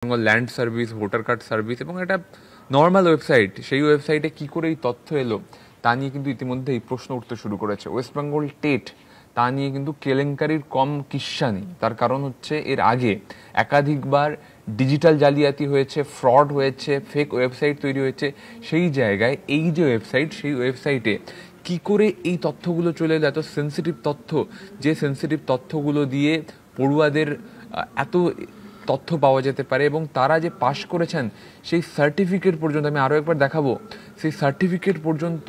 Bengal land service, voter card service এবং একটা normal website, সেই ওয়েবসাইটে কি করে এই তথ্য এলো তা নিয়ে কিন্তু ইতিমধ্যে এই প্রশ্ন উঠতে শুরু করেছে। ওয়েস্ট বেঙ্গল টেট তা নিয়ে কিন্তু কেলেঙ্কারির কম কিস্সা নেই। তার কারণ হচ্ছে এর আগে একাধিকবার ডিজিটাল জালিয়াতি হয়েছে, ফ্রড হয়েছে, ফেক ওয়েবসাইট তৈরি হয়েছে। সেই জায়গায় এই যে ওয়েবসাইট, সেই ওয়েবসাইটে কি করে এই তথ্যগুলো চলে এলো, এত সেন্সিটিভ তথ্য, যে সেন্সিটিভ তথ্যগুলো দিয়ে পড়ুয়াদের এত তথ্য পাওয়া যেতে পারে এবং তারা যে পাশ করেছেন সেই সার্টিফিকেট পর্যন্ত, আমি আরও একবার দেখাবো, সেই সার্টিফিকেট পর্যন্ত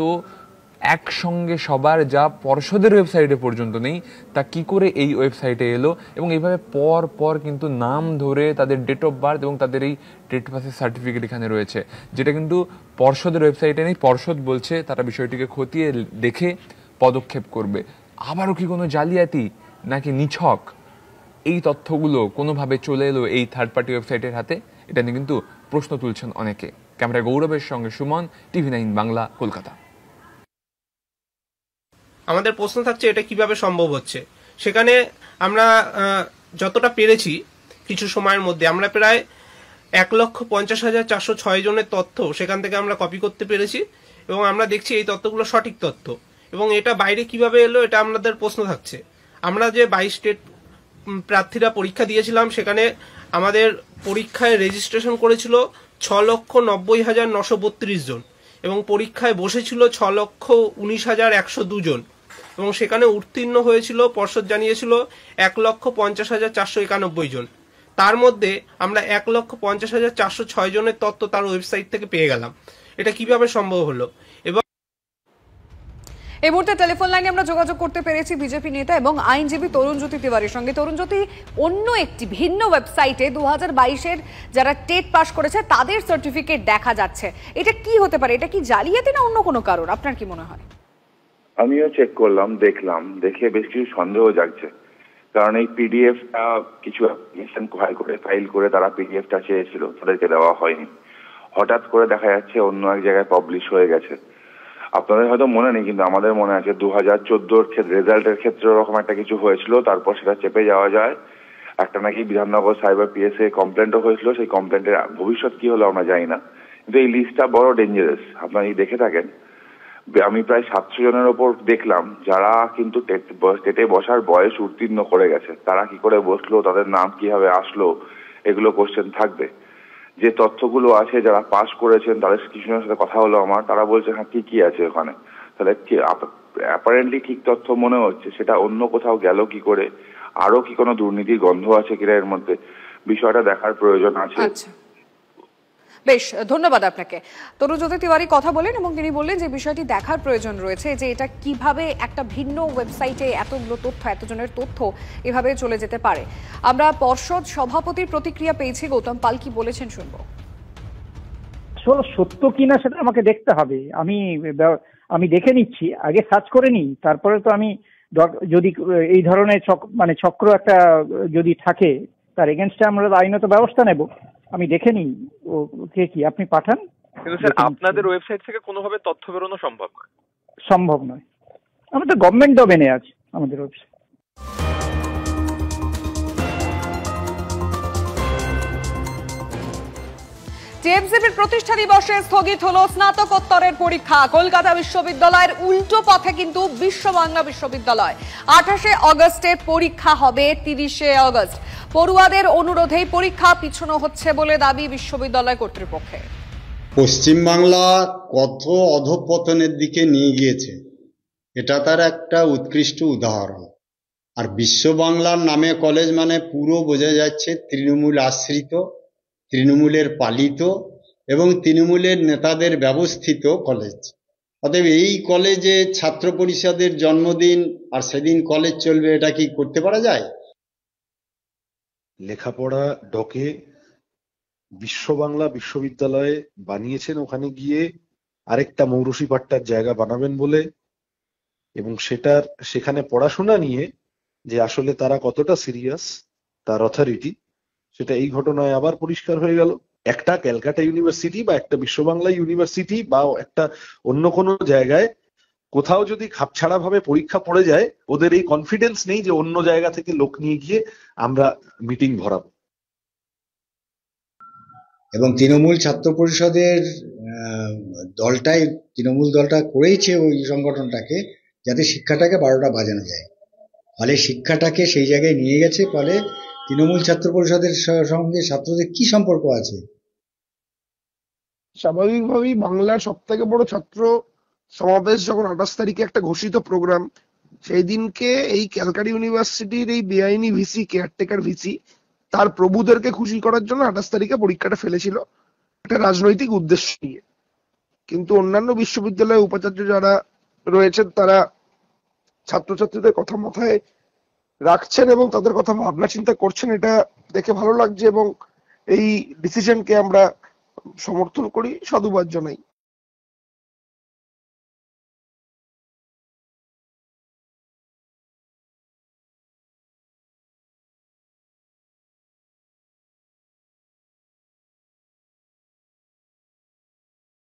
একসঙ্গে সবার যা পর্ষদের ওয়েবসাইটে পর্যন্ত নেই, তা কি করে এই ওয়েবসাইটে এলো। এবং এইভাবে পর পর কিন্তু নাম ধরে তাদের ডেট অফ বার্থ এবং তাদের এই ডেট পাসের সার্টিফিকেট এখানে রয়েছে, যেটা কিন্তু পর্ষদের ওয়েবসাইটে নেই। পর্ষদ বলছে তারা বিষয়টিকে খতিয়ে দেখে পদক্ষেপ করবে। আবারও কি কোনো জালিয়াতি নাকি নিছক এই তথ্যগুলো কোনোভাবে চলে এলো এই থার্ড পার্টি ওয়েবসাইটের হাতে? এটা নিয়ে কিন্তু প্রশ্ন তুলছেন অনেকে। ক্যামেরা গৌরবের সঙ্গে সুমন, TV9 বাংলা, কলকাতা। আমাদের প্রশ্ন থাকছে এটা কিভাবে সম্ভব হচ্ছে। সেখানে আমরা যতটা পেরেছি কিছু সময়ের মধ্যে আমরা প্রায় 1,50,406 জনের তথ্য সেখান থেকে আমরা কপি করতে পেরেছি এবং আমরা দেখছি এই তথ্যগুলো সঠিক তথ্য। এবং এটা বাইরে কিভাবে এলো এটা আমাদের প্রশ্ন থাকছে। আমরা যে 22 স্টেট প্রার্থীরা পরীক্ষা দিয়েছিলাম, সেখানে আমাদের পরীক্ষায় রেজিস্ট্রেশন করেছিল 6,90,932 জন এবং পরীক্ষায় বসেছিল 6,19,102 জন এবং সেখানে উত্তীর্ণ হয়েছিল, পর্ষদ জানিয়েছিল, 1,50,491 জন। তার মধ্যে আমরা 1,50,406 জনের তথ্য তার ওয়েবসাইট থেকে পেয়ে গেলাম। এটা কিভাবে সম্ভব হলো? এবং এই মুহূর্তে টেলিফোন লাইনে আমরা যোগাযোগ করতে পেরেছি বিজেপি নেতা এবং আইনজীবী তরুণজ্যোতি তিওয়ারির সঙ্গে। তরুণজ্যোতি, অন্য একটি ভিন্ন ওয়েবসাইটে 2022-এর যারা টেট পাস করেছে তাদের সার্টিফিকেট দেখা যাচ্ছে, এটা কি হতে পারে? এটা কি জালিয়াতি না অন্য কোনো কারণ? আপনার কি মনে হয়? আমিও চেক করলাম, দেখলাম, দেখে বেশ কিছু সন্দেহ জাগছে। কারণ এই পিডিএফটা কিছু অ্যাপ্লিকেশন ফাইল করে তারা পিডিএফটা চেয়েছিল, তাদেরকে দেওয়া হয়নি। হঠাৎ করে দেখা যাচ্ছে অন্য এক জায়গায় পাবলিশ হয়ে গেছে। আপনাদের হয়তো মনে নেই, কিন্তু আমাদের মনে আছে 2014-র রেজাল্টের ক্ষেত্রে ওরকম একটা কিছু হয়েছিল। তারপর সেটা চেপে যাওয়া যায়। একটা নাকি বিধাননগর সাইবার পিএসএ কমপ্লেন্টও হয়েছিল। সেই কমপ্লেন্টের ভবিষ্যৎ কি হলো আমরা জানি না, কিন্তু এই লিস্টটা বড় ডেঞ্জারাস। আপনারা এই দেখে থাকেন, আমি প্রায় 700 জনের ওপর দেখলাম যারা কিন্তু টেটে বসার বয়স উত্তীর্ণ করে গেছে। তারা কি করে বসলো, তাদের নাম কিভাবে আসলো, এগুলো কোশ্চেন থাকবে। যে তথ্যগুলো আছে যারা পাস করেছেন তাদের কিছুজনের সাথে কথা হলো আমার, তারা বলছে হ্যাঁ কি কি আছে ওখানে। তাহলে অ্যাপারেন্টলি ঠিক তথ্য মনে হচ্ছে, সেটা অন্য কোথাও গেল কি করে, আরো কি কোনো দুর্নীতির গন্ধ আছে কিনা এর মধ্যে, বিষয়টা দেখার প্রয়োজন আছে। বেশ, ধন্যবাদ আপনাকে। তরুণজ্যোতি তিওয়ারি কথা বলেন এবং তিনি বললেন যে বিষয়টি দেখার প্রয়োজন রয়েছে, যে এটা কিভাবে একটা ভিন্ন ওয়েবসাইটে এতগুলো তথ্য, এতজনের তথ্য এভাবে চলে যেতে পারে। আমরা পর্ষদ সভাপতির প্রতিক্রিয়া পেয়েছি, গৌতম পাল কি বলেছেন শুনবো। আসলে সত্য কিনা সেটা আমাকে দেখতে হবে। আমি দেখে নিচ্ছি, আগে সার্চ করে নিই, তারপরে তো আমি যদি এই ধরনের চক্র একটা যদি থাকে তার এগেনস্টে আমরা আইনত ব্যবস্থা নেব। আমি দেখে নিই ও কে কি, আপনি পাঠান। কিন্তু স্যার আপনাদের ওয়েবসাইট থেকে কোনোভাবে তথ্য বেরোনো সম্ভব নয়। আমাদের গভর্নমেন্ট ডোমেনে আছে আমাদের ওয়েবসাইট। টিএমসিপির প্রতিষ্ঠা দিবসে স্থগিত হলো স্নাতকোত্তরের পরীক্ষা। কলকাতা বিশ্ববিদ্যালয়ের উল্টো পথে কিন্তু বিশ্ব বাংলা বিশ্ববিদ্যালয়। 28 আগস্টের পরীক্ষা হবে 30 আগস্ট। পড়ুয়াদের অনুরোধেই পরীক্ষা পিছানো হচ্ছে বলে দাবি বিশ্ববিদ্যালয় কর্তৃপক্ষের। পশ্চিমবাংলা কত অধঃপতনের দিকে নিয়ে গিয়েছে, এটা তার একটা উৎকৃষ্ট উদাহরণ। আর বিশ্ব বাংলার নামে কলেজ মানে পুরো বোঝা যাচ্ছে তৃণমূল আশ্রিত, তৃণমূলের পালিত এবং তৃণমূলের নেতাদের ব্যবস্থিত কলেজ। অতএব এই কলেজে ছাত্র পরিষদের জন্মদিন আর সেদিন কলেজ চলবে, এটা কি করতে পারা যায়? লেখাপড়া ডকে বিশ্ব বাংলা বিশ্ববিদ্যালয়ে বানিয়েছেন, ওখানে গিয়ে আরেকটা মৌরসি পাট্টার জায়গা বানাবেন বলে, এবং সেখানে পড়াশোনা নিয়ে যে আসলে তারা কতটা সিরিয়াস, তার অথরিটি, সেটা এই ঘটনায় আবার পরিষ্কার হয়ে গেল। একটা ক্যালকাটা ইউনিভার্সিটি বা একটা বিশ্ব বাংলা ইউনিভার্সিটি বা একটা অন্য কোনো জায়গায় কোথাও যদি খাপছাড়া ভাবে পরীক্ষা পড়ে যায়, ওদের এই কনফিডেন্স নেই যে অন্য জায়গা থেকে লোক নিয়ে গিয়ে আমরা মিটিং ভরাবো। এবং তৃণমূল ছাত্র পরিষদের তৃণমূল দলটা করেইছে ওই সংগঠনটাকে যাতে শিক্ষাটাকে 12টা বাজানো যায়। ফলে শিক্ষাটাকে সেই জায়গায় নিয়ে গেছে। ফলে তৃণমূল ছাত্র পরিষদের সঙ্গে ছাত্রদের কি সম্পর্ক আছে? স্বাভাবিকভাবেই বাংলার সব থেকে বড় ছাত্র সমাবেশ যখন 28 তারিখে একটা ঘোষিত প্রোগ্রাম, সেই দিনকে এই ক্যালকাটা ইউনিভার্সিটির এই বেআইনি ভিসি, কেয়ারটেকার ভিসি, তার প্রভুদেরকে খুশি করার জন্য 28 তারিখে পরীক্ষাটা ফেলেছিল একটা রাজনৈতিক উদ্দেশ্য নিয়ে। কিন্তু অন্যান্য বিশ্ববিদ্যালয়ের উপাচার্য যারা রয়েছেন তারা ছাত্রছাত্রীদের কথা মাথায় রাখছেন এবং তাদের কথা ভাবনা চিন্তা করছেন, এটা দেখে ভালো লাগছে এবং এই ডিসিশনকে আমরা সমর্থন করি, সাধুবাদ জানাই।